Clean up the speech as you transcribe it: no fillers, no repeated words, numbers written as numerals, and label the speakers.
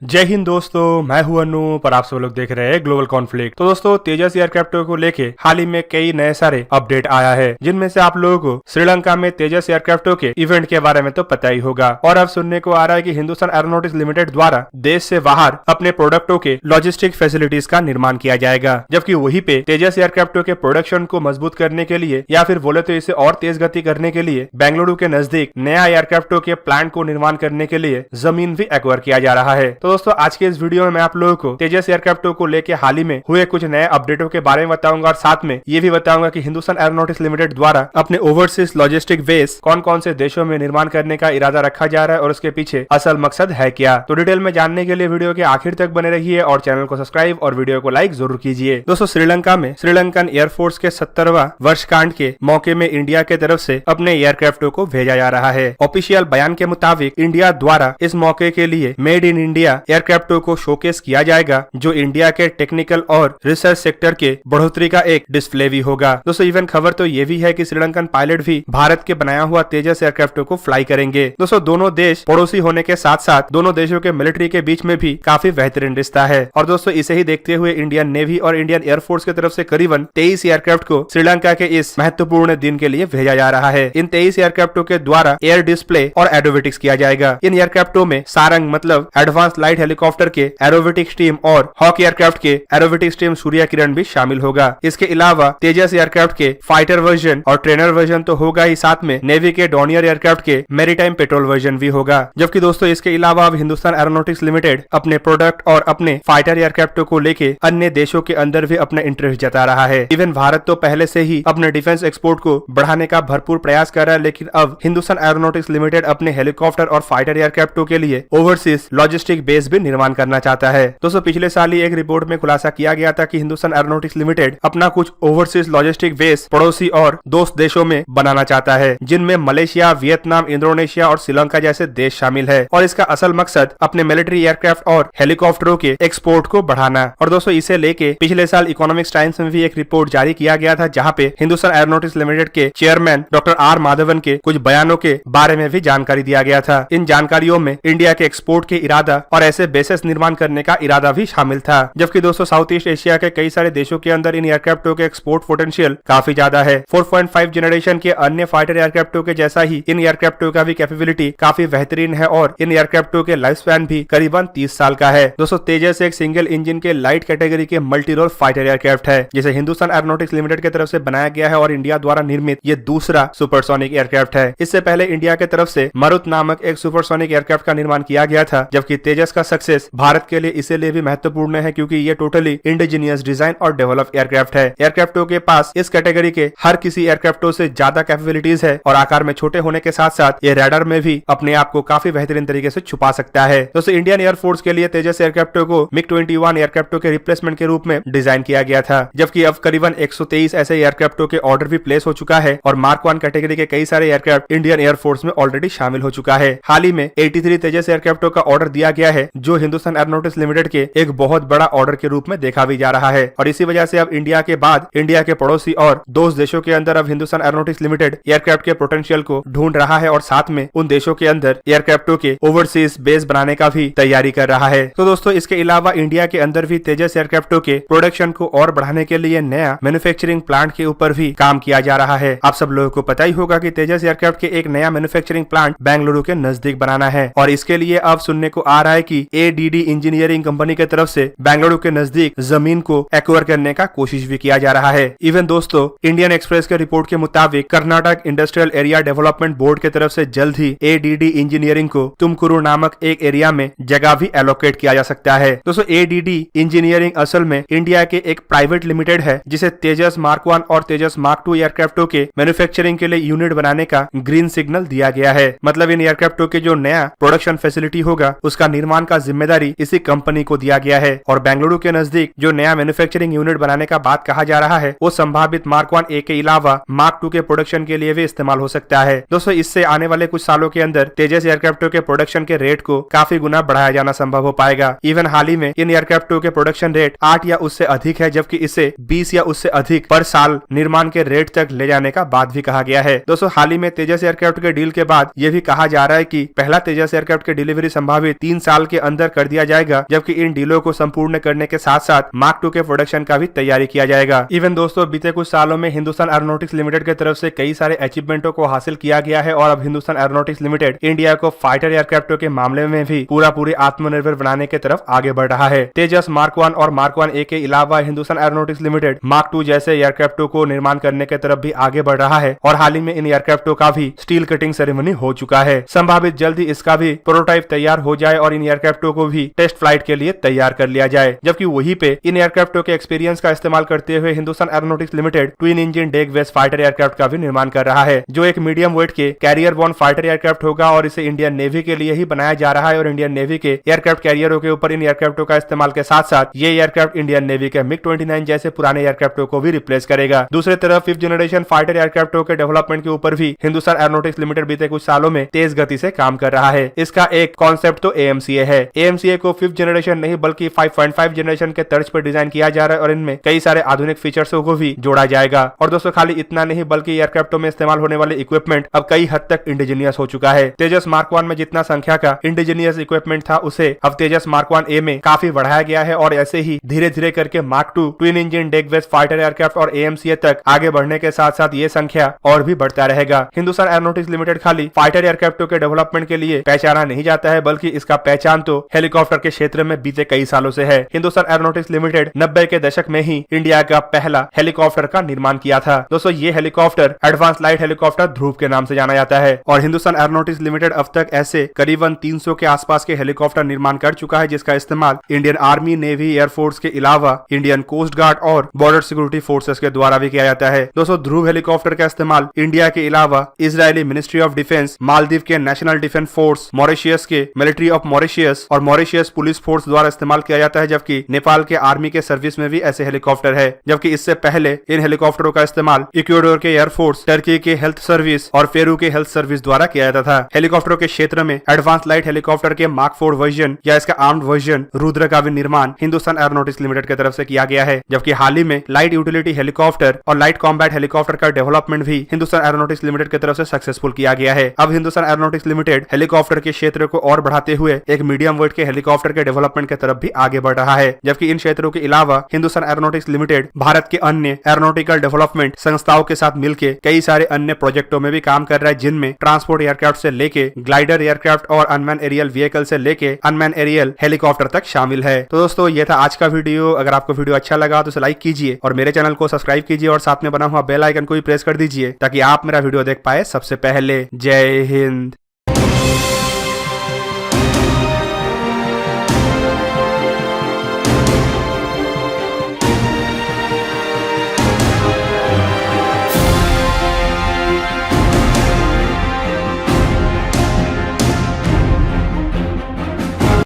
Speaker 1: जय हिंद दोस्तों, मैं हूं अनूप और आप सब लोग देख रहे हैं ग्लोबल कॉन्फ्लिक्ट। तो दोस्तों तेजस एयरक्राफ्ट को लेके हाल ही में कई नए सारे अपडेट आया है, जिनमें से आप लोगों को श्रीलंका में तेजस एयरक्राफ्ट के इवेंट के बारे में तो पता ही होगा। और अब सुनने को आ रहा है कि हिंदुस्तान एरोनॉटिक्स लिमिटेड द्वारा देश से बाहर अपने प्रोडक्टों के लॉजिस्टिक फैसिलिटीज का निर्माण किया जाएगा, जबकि वहीं पे तेजस एयरक्राफ्ट के प्रोडक्शन को मजबूत करने के लिए या फिर बोले तो इसे और तेज गति करने के लिए बेंगलुरु के नजदीक नया एयरक्राफ्ट के प्लांट को निर्माण करने के लिए जमीन भी एक्वायर किया जा रहा है। तो दोस्तों आज के इस वीडियो में मैं आप लोगों को तेजस एयरक्राफ्ट को लेकर हाल ही में हुए कुछ नए अपडेटों के बारे में बताऊंगा और साथ में ये भी बताऊंगा कि हिंदुस्तान एरोनॉटिक्स लिमिटेड द्वारा अपने ओवरसीज लॉजिस्टिक बेस कौन कौन से देशों में निर्माण करने का इरादा रखा जा रहा है और उसके पीछे असल मकसद है क्या। तो डिटेल में जानने के लिए वीडियो के आखिर तक बने रहिए और चैनल को सब्सक्राइब और वीडियो को लाइक जरूर कीजिए। दोस्तों श्रीलंका में श्रीलंकन एयरफोर्स के 70वां वर्षकांड के मौके में इंडिया के तरफ से अपने एयरक्राफ्टों को भेजा जा रहा है। ऑफिशियल बयान के मुताबिक इंडिया द्वारा इस मौके के लिए मेड इन इंडिया एयरक्राफ्टों को शोकेस किया जाएगा, जो इंडिया के टेक्निकल और रिसर्च सेक्टर के बढ़ोतरी का एक डिस्प्ले भी होगा। दोस्तों इवन खबर तो ये भी है कि श्रीलंकन पायलट भी भारत के बनाया हुआ तेजस एयरक्राफ्ट को फ्लाई करेंगे। दोस्तों दोनों देश पड़ोसी होने के साथ साथ दोनों देशों के मिलिट्री के बीच में भी काफी बेहतरीन रिश्ता है। और दोस्तों इसे ही देखते हुए इंडियन नेवी और इंडियन एयरफोर्स की तरफ से करीबन 23 एयरक्राफ्ट को श्रीलंका के इस महत्वपूर्ण दिन के लिए भेजा जा रहा है। इन 23 एयरक्राफ्टों के द्वारा एयर डिस्प्ले और एरोबेटिक्स किया जाएगा। इन एयरक्राफ्टों में सारंग मतलब एडवांस लाइट हेलीकॉप्टर के एरोबेटिक स्ट्रीम और हॉक एयरक्राफ्ट के एरोबेटिक स्ट्रीम सूर्य किरण भी शामिल होगा। इसके अलावा तेजस एयरक्राफ्ट के फाइटर वर्जन और ट्रेनर वर्जन तो होगा ही, साथ में नेवी के डॉनियर एयरक्राफ्ट के मैरीटाइम पेट्रोल वर्जन भी होगा। जबकि दोस्तों इसके अलावा अब हिंदुस्तान एरोनॉटिक्स लिमिटेड अपने प्रोडक्ट और अपने फाइटर एयरक्राफ्ट को लेके अन्य देशों के अंदर भी अपना इंटरेस्ट जता रहा है। इवन भारत तो पहले से ही अपने डिफेंस एक्सपोर्ट को बढ़ाने का भरपूर प्रयास कर रहा है, लेकिन अब हिंदुस्तान एरोनॉटिक्स लिमिटेड अपने हेलीकॉप्टर और फाइटर एयरक्राफ्टों के लिए ओवरसीज लॉजिस्टिक बेस भी निर्माण करना चाहता है। दोस्तों पिछले साल ही एक रिपोर्ट में खुलासा किया गया था कि हिंदुस्तान एरोनॉटिक्स लिमिटेड अपना कुछ ओवरसीज लॉजिस्टिक बेस पड़ोसी और दोस्त देशों में बनाना चाहता है, जिनमें मलेशिया, वियतनाम, इंडोनेशिया और श्रीलंका जैसे देश शामिल है। और इसका असल मकसद अपने मिलिट्री एयरक्राफ्ट और हेलीकॉप्टरों के एक्सपोर्ट को बढ़ाना। और दोस्तों इसे लेके पिछले साल इकोनॉमिक्स टाइम्स में भी एक रिपोर्ट जारी किया गया था, जहाँ पे हिंदुस्तान एरोनॉटिक्स लिमिटेड के चेयरमैन डॉक्टर आर माधवन के कुछ बयानों के बारे में भी जानकारी दिया गया था। इन जानकारियों में इंडिया के एक्सपोर्ट के इरादा और ऐसे बेसेस निर्माण करने का इरादा भी शामिल था। जबकि दोस्तों साउथ ईस्ट एशिया के कई सारे देशों के अंदर इन एयरक्राफ्टों के एक्सपोर्ट पोटेंशियल काफी ज्यादा है। 4.5 जनरेशन के अन्य फाइटर एयरक्राफ्टों के जैसा ही इन एयरक्राफ्टों का भी कैपेबिलिटी काफी बेहतरीन है और इन एयरक्राफ्टों के लाइफ स्पैन भी करीबन 30 साल का है। दोस्तों तेजस एक सिंगल इंजन के लाइट कैटेगरी के मल्टी रोल फाइटर एयरक्राफ्ट है, जिसे हिंदुस्तान एरोनॉटिक्स लिमिटेड की तरफ से बनाया गया है और इंडिया द्वारा निर्मित ये दूसरा सुपरसोनिक एयरक्राफ्ट है। इससे पहले इंडिया की तरफ से मरुत नामक एक सुपरसोनिक एयरक्राफ्ट का निर्माण किया गया था, जबकि तेजस का सक्सेस भारत के लिए इसलिए भी महत्वपूर्ण है क्योंकि ये टोटली इंडिजीनियस डिजाइन और डेवलप एयरक्राफ्ट है। एयरक्राफ्टों के पास इस कैटेगरी के हर किसी एयरक्राफ्टों से ज्यादा कैपेबिलिटीज है और आकार में छोटे होने के साथ साथ ये रडार में भी अपने आप को काफी बेहतरीन तरीके से छुपा सकता है। दोस्तों इंडियन एयरफोर्स के लिए तेजस एयरक्राफ्टों को MiG-21 एयरक्राफ्टों के रिप्लेसमेंट के रूप में डिजाइन किया गया था, जबकि अब करीबन 123 ऐसे एयरक्राफ्टों के ऑर्डर भी प्लेस हो चुका है और मार्क 1 कैटेगरी के कई सारे एयरक्राफ्ट इंडियन एयरफोर्स में ऑलरेडी शामिल हो चुका है। हाल ही में 83 तेजस एयरक्राफ्टों का ऑर्डर दिया गया है, जो हिंदुस्तान एरोनॉटिक्स लिमिटेड के एक बहुत बड़ा ऑर्डर के रूप में देखा भी जा रहा है। और इसी वजह से अब इंडिया के बाद इंडिया के पड़ोसी और दोस्त देशों के अंदर अब हिंदुस्तान एरोनॉटिक्स लिमिटेड एयरक्राफ्ट के पोटेंशियल को ढूंढ रहा है और साथ में उन देशों के अंदर एयरक्राफ्टों के ओवरसीज बेस बनाने का भी तैयारी कर रहा है। तो दोस्तों इसके अलावा इंडिया के अंदर भी तेजस एयरक्राफ्टों के प्रोडक्शन को और बढ़ाने के लिए नया मैन्युफैक्चरिंग प्लांट के ऊपर भी काम किया जा रहा है। आप सब लोगों को पता ही होगा कि तेजस एयरक्राफ्ट के एक नया मैन्युफैक्चरिंग प्लांट बेंगलुरु के नजदीक बनाना है और इसके लिए अब सुनने को आ रहा है कि ADD इंजीनियरिंग कंपनी की तरफ से बेंगलुरु के नजदीक जमीन को एक्वायर करने का कोशिश भी किया जा रहा है। इवन दोस्तों इंडियन एक्सप्रेस के रिपोर्ट के मुताबिक Karnataka industrial area development board की तरफ से जल्द ही ADD इंजीनियरिंग को तुमकुरू नामक एक एरिया में जगह भी एलोकेट किया जा सकता है। दोस्तों ADD इंजीनियरिंग असल में इंडिया के एक प्राइवेट लिमिटेड है, जिसे तेजस मार्क 1 और तेजस मार्क 2 एयरक्राफ्टों के मैन्युफैक्चरिंग के लिए यूनिट बनाने का ग्रीन सिग्नल दिया गया है। मतलब इन एयरक्राफ्टों के जो नया प्रोडक्शन फैसिलिटी होगा उसका निर्माण का जिम्मेदारी इसी कंपनी को दिया गया है और बेंगलुरु के नजदीक जो नया मैन्युफैक्चरिंग यूनिट बनाने का बात कहा जा रहा है वो संभावित मार्क 1A के अलावा मार्क 2 के प्रोडक्शन के लिए भी इस्तेमाल हो सकता है। दोस्तों इससे आने वाले कुछ सालों के अंदर तेजस एयरक्राफ्टों के प्रोडक्शन के रेट को काफी गुना बढ़ाया जाना संभव हो पाएगा। इवन हाल ही में इन एयरक्राफ्टों के प्रोडक्शन रेट 8 या उससे अधिक है, जबकि इसे 20 या उससे अधिक पर साल निर्माण के रेट तक ले जाने का बात भी कहा गया है। दोस्तों हाल ही में तेजस एयरक्राफ्ट के डील के बाद यह भी कहा जा रहा है कि पहला तेजस एयरक्राफ्ट की डिलीवरी संभावित 3 साल के अंदर कर दिया जाएगा, जबकि इन डीलों को संपूर्ण करने के साथ साथ मार्क 2 के प्रोडक्शन का भी तैयारी किया जाएगा। इवन दोस्तों बीते कुछ सालों में हिंदुस्तान एरोनॉटिक्स लिमिटेड की तरफ से कई सारे अचीवमेंटों को हासिल किया गया है और अब हिंदुस्तान एरोनॉटिक्स लिमिटेड इंडिया को फाइटर एयरक्राफ्टों के मामले में भी पूरी आत्मनिर्भर बनाने की तरफ आगे बढ़ रहा है। तेजस मार्क 1 और मार्क 1A के अलावा हिंदुस्तान एरोनॉटिक्स लिमिटेड मार्क 2 जैसे एयरक्राफ्टों को निर्माण करने की तरफ भी आगे बढ़ रहा है और हाल ही में इन एयरक्राफ्टों का भी स्टील कटिंग सेरेमनी हो चुका है। संभावित जल्द ही इसका भी प्रोटोटाइप तैयार हो जाए और इन एयरक्राफ्टों को भी टेस्ट फ्लाइट के लिए तैयार कर लिया जाए, जबकि वहीं पे इन एयरक्राफ्टों के एक्सपीरियंस का इस्तेमाल करते हुए Hindustan aeronautics limited twin engine deck base fighter aircraft का भी निर्माण कर रहा है, जो एक मीडियम वेट के कैरियर बोर्न फाइटर एयरक्राफ्ट होगा और इसे इंडियन नेवी के लिए ही बनाया जा रहा है और इंडियन नेवी के एयरक्राफ्ट कैरियरों के ऊपर इन एयरक्राफ्टों का इस्तेमाल के साथ साथ ये एयरक्राफ्ट इंडियन नेवी के MiG-29 जैसे पुराने एयरक्राफ्टों को भी रिप्लेस करेगा। दूसरी तरफ 5th जनरेशन फाइटर एयरक्राफ्टों के डेवलपमेंट के ऊपर भी हिंदुस्तान एरोनॉटिक्स लिमिटेड बीते कुछ सालों में तेज गति से काम कर रहा है। इसका एक कॉन्सेप्ट तो AMCA है। AMCA को 5th जनरेशन नहीं बल्कि 5.5 जनरेशन के तर्ज पर डिजाइन किया जा रहा है और इनमें कई सारे आधुनिक फीचर्स को भी जोड़ा जाएगा। और दोस्तों खाली इतना नहीं बल्कि एयरक्राफ्टों में इस्तेमाल होने वाले इक्विपमेंट अब कई हद तक इंडिजीनियस हो चुका है। तेजस मार्क 1 में जितना संख्या का इंडिजीनियस इक्विपमेंट था उसे अब तेजस मार्क 1A में काफी बढ़ाया गया है और ऐसे ही धीरे धीरे करके mark 2 twin engine deck based fighter aircraft और AMCA तक आगे बढ़ने के साथ साथ ये संख्या और भी बढ़ता रहेगा। हिंदुस्तान एरोनॉटिक्स लिमिटेड खाली फाइटर एयरक्राफ्टों के डेवलपमेंट के लिए पहचाना नहीं जाता है बल्कि इसका पहचान तो हेलीकॉप्टर के क्षेत्र में बीते कई सालों से है। हिंदुस्तान एरोनॉटिक्स लिमिटेड 90 के दशक में ही इंडिया का पहला हेलीकॉप्टर का निर्माण किया था। दोस्तों ये हेलीकॉप्टर एडवांस लाइट हेलीकॉप्टर ध्रुव के नाम से जाना जाता है और हिंदुस्तान एरोनॉटिक्स लिमिटेड अब तक ऐसे करीबन 300 के आसपास के हेलीकॉप्टर निर्माण कर चुका है, जिसका इस्तेमाल इंडियन आर्मी, नेवी, एयरफोर्स के अलावा इंडियन कोस्ट गार्ड और बॉर्डर सिक्योरिटी फोर्सेस के द्वारा भी किया जाता है। दोस्तों ध्रुव हेलीकॉप्टर का इस्तेमाल इंडिया के अलावा Israeli ministry of defence, Maldives के नेशनल डिफेंस फोर्स, मॉरिशियस के मिलिट्री ऑफ मॉरिशियस और मॉरिशियस पुलिस फोर्स द्वारा इस्तेमाल किया जाता है, जबकि नेपाल के आर्मी के सर्विस में भी ऐसे हेलीकॉप्टर है। जबकि इससे पहले इन हेलीकॉप्टरों का इस्तेमाल इक्वाडोर के एयरफोर्स, टर्की के हेल्थ सर्विस और पेरू के हेल्थ सर्विस द्वारा किया जाता था। हेलीकॉप्टरों के क्षेत्र में एडवांस लाइट हेलीकॉप्टर के मार्क 4 वर्जन या इसका आर्म्ड वर्जन रुद्र का भी निर्माण हिंदुस्तान एरोनॉटिक्स लिमिटेड की तरफ से किया गया है, जबकि हाल ही में लाइट यूटिलिटी हेलीकॉप्टर और लाइट कॉम्बैट हेलीकॉप्टर का डेवलपमेंट भी हिंदुस्तान एरोनॉटिक्स लिमिटेड की तरफ से सक्सेसफुल किया गया है। अब हिंदुस्तान एरोनॉटिक्स लिमिटेड हेलीकॉप्टर के क्षेत्र को और बढ़ाते हुए एक मीडियम वेट के हेलीकॉप्टर के डेवलपमेंट की तरफ भी आगे बढ़ रहा है, जबकि इन क्षेत्रों के अलावा हिंदुस्तान एरोनॉटिक्स लिमिटेड भारत के अन्य एरोनॉटिकल डेवलपमेंट संस्थाओं के साथ मिलकर कई सारे अन्य प्रोजेक्टों में भी काम कर रहा है, जिनमें ट्रांसपोर्ट एयरक्राफ्ट से लेके ग्लाइडर एयरक्राफ्ट और अनमैन एरियल व्हीकल से लेके अनमैन एरियल हेलीकॉप्टर तक शामिल है। तो दोस्तों ये था आज का वीडियो। अगर आपको वीडियो अच्छा लगा तो इसे लाइक कीजिए और मेरे चैनल को सब्सक्राइब कीजिए और साथ में बना हुआ बेल आइकन को भी प्रेस कर दीजिए ताकि आप मेरा वीडियो देख पाए सबसे पहले। जय हिंद।